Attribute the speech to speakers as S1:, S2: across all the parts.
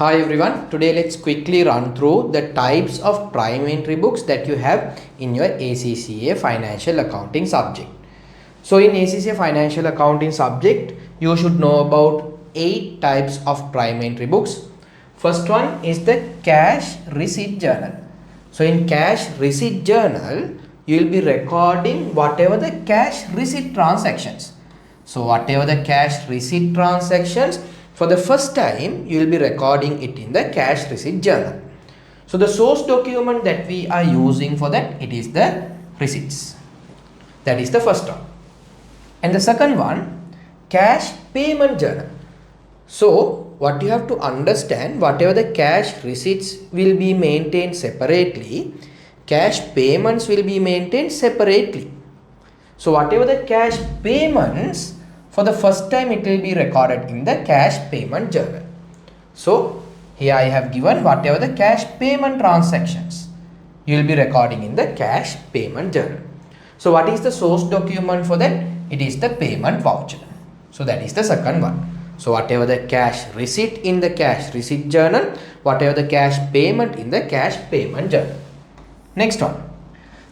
S1: Hi everyone, today let's quickly run through the types of prime entry books that you have in your ACCA Financial Accounting subject. So in ACCA Financial Accounting subject, you should know about 8 types of prime entry books. First one is the cash receipt journal. So in cash receipt journal, you will be recording whatever the cash receipt transactions. So whatever the cash receipt transactions, for the first time, you will be recording it in the cash receipt journal. So the source document that we are using for that, it is the receipts. That is the first one. And the second one, cash payment journal. So what you have to understand, whatever the cash receipts will be maintained separately, cash payments will be maintained separately. So whatever the cash payments, for the first time it will be recorded in the cash payment journal. So here I have given whatever the cash payment transactions, you will be recording in the cash payment journal. So what is the source document for that? It is the payment voucher. So that is the second one. So whatever the cash receipt in the cash receipt journal, whatever the cash payment in the cash payment journal. Next one.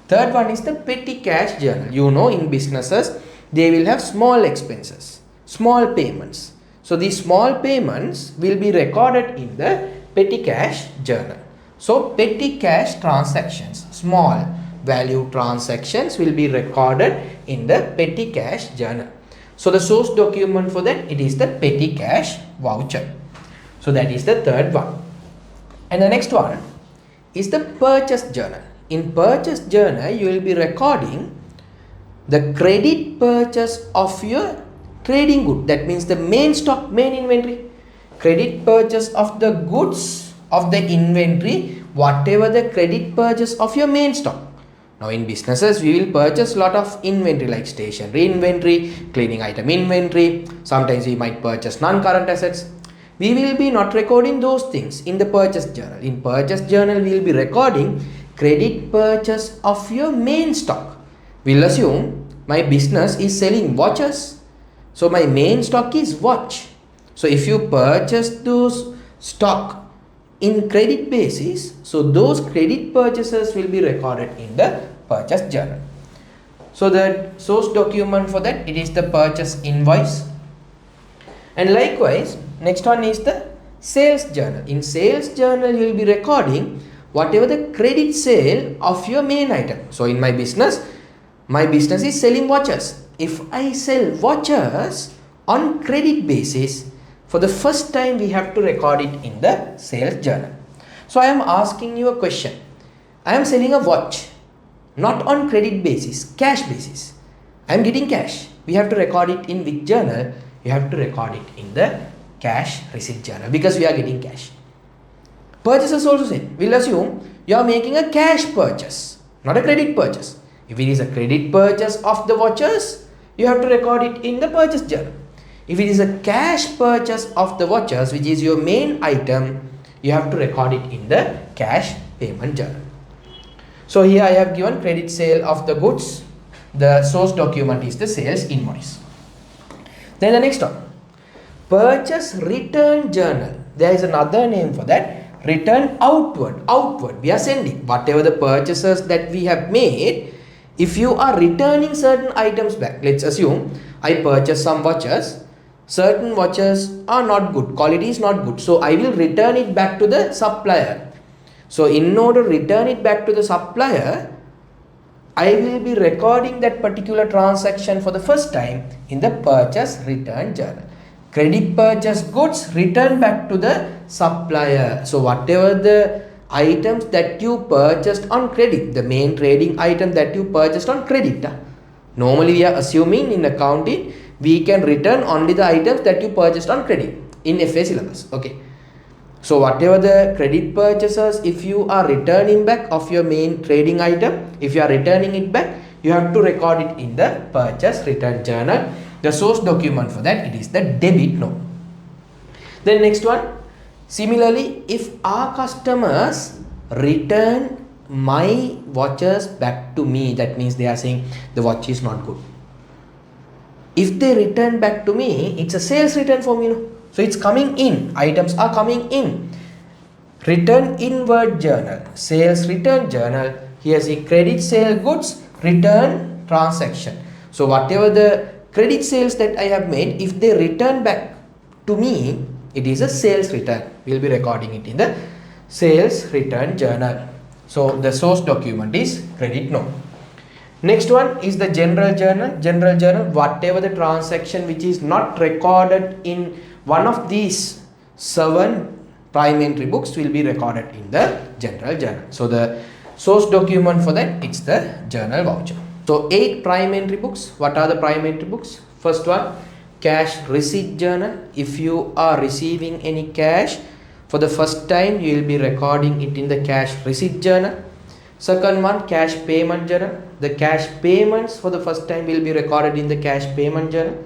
S1: Third one is the petty cash journal. You know, in businesses, they will have small expenses, small payments. So these small payments will be recorded in the petty cash journal. So petty cash transactions, small value transactions will be recorded in the petty cash journal. So the source document for that, it is the petty cash voucher. So that is the third one. And the next one is the purchase journal. In purchase journal, you will be recording the credit purchase of your trading good. That means the main stock, main inventory. Credit purchase of the goods of the inventory, whatever the credit purchase of your main stock. Now in businesses, we will purchase a lot of inventory like stationery inventory, cleaning item inventory. Sometimes we might purchase non-current assets. We will be not recording those things in the purchase journal. In purchase journal, we will be recording credit purchase of your main stock. We'll assume my business is selling watches. So my main stock is watch. So if you purchase those stock in credit basis, so those credit purchases will be recorded in the purchase journal. So the source document for that, it is the purchase invoice. And likewise, next one is the sales journal. In sales journal, you will be recording whatever the credit sale of your main item. So in my business is selling watches. If I sell watches on credit basis, for the first time we have to record it in the sales journal. So I am asking you a question. I am selling a watch, not on credit basis, cash basis. I am getting cash. We have to record it in which journal? You have to record it in the cash receipt journal because we are getting cash. Purchases also same. We'll assume you are making a cash purchase, not a credit purchase. If it is a credit purchase of the watches, you have to record it in the purchase journal. If it is a cash purchase of the watches, which is your main item, you have to record it in the cash payment journal. So here I have given credit sale of the goods. The source document is the sales invoice. Then the next one, purchase return journal. There is another name for that. Return outward. We are sending whatever the purchases that we have made. If you are returning certain items back, let's assume I purchased some watches. Certain watches are not good, quality is not good. So I will return it back to the supplier. So in order to return it back to the supplier, I will be recording that particular transaction for the first time in the purchase return journal. Credit purchase goods return back to the supplier. So whatever the items that you purchased on credit, the main trading item that you purchased on credit. Normally we are assuming in accounting, we can return only the items that you purchased on credit in FA syllabus. Okay. So whatever the credit purchases, if you are returning back of your main trading item, if you are returning it back, you have to record it in the purchase return journal. The source document for that, it is the debit note. Then next one, similarly, if our customers return my watches back to me, that means they are saying the watch is not good. If they return back to me, it's a sales return for me. So it's coming in, items are coming in. Return inward journal, sales return journal. Here see credit sale goods, return transaction. So whatever the credit sales that I have made, if they return back to me, it is a sales return. We will be recording it in the sales return journal. So the source document is credit note. Next one is the general journal. General journal, whatever the transaction which is not recorded in one of these 7 prime entry books will be recorded in the general journal. So the source document for that, it's the journal voucher. So 8 prime entry books. What are the prime entry books? First one, cash receipt journal. If you are receiving any cash for the first time, you will be recording it in the cash receipt journal. Second one, cash payment journal. The cash payments for the first time will be recorded in the cash payment journal.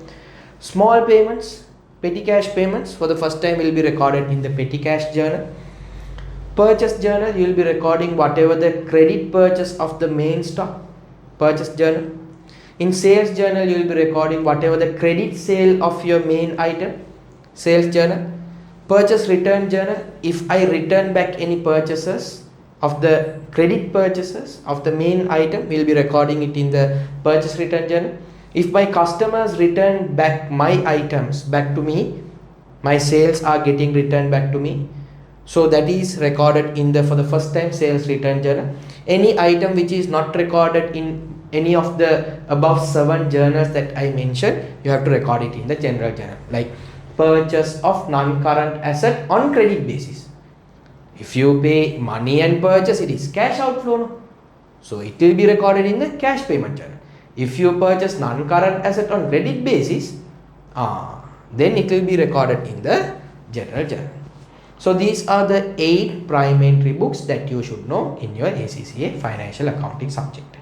S1: Small payments, petty cash payments for the first time will be recorded in the petty cash journal. Purchase journal, you will be recording whatever the credit purchase of the main stock, purchase journal. In sales journal, you will be recording whatever the credit sale of your main item, sales journal. Purchase return journal, if I return back any purchases of the credit purchases of the main item, we will be recording it in the purchase return journal. If my customers return back my items back to me, my sales are getting returned back to me, so that is recorded in the for the first time sales return journal. Any item which is not recorded in any of the above 7 journals that I mentioned, you have to record it in the general journal, like purchase of non-current asset on credit basis. If you pay money and purchase, it is cash outflow, so it will be recorded in the cash payment journal. If you purchase non-current asset on credit basis, then it will be recorded in the general journal. So these are the 8 prime entry books that you should know in your ACCA financial accounting subject.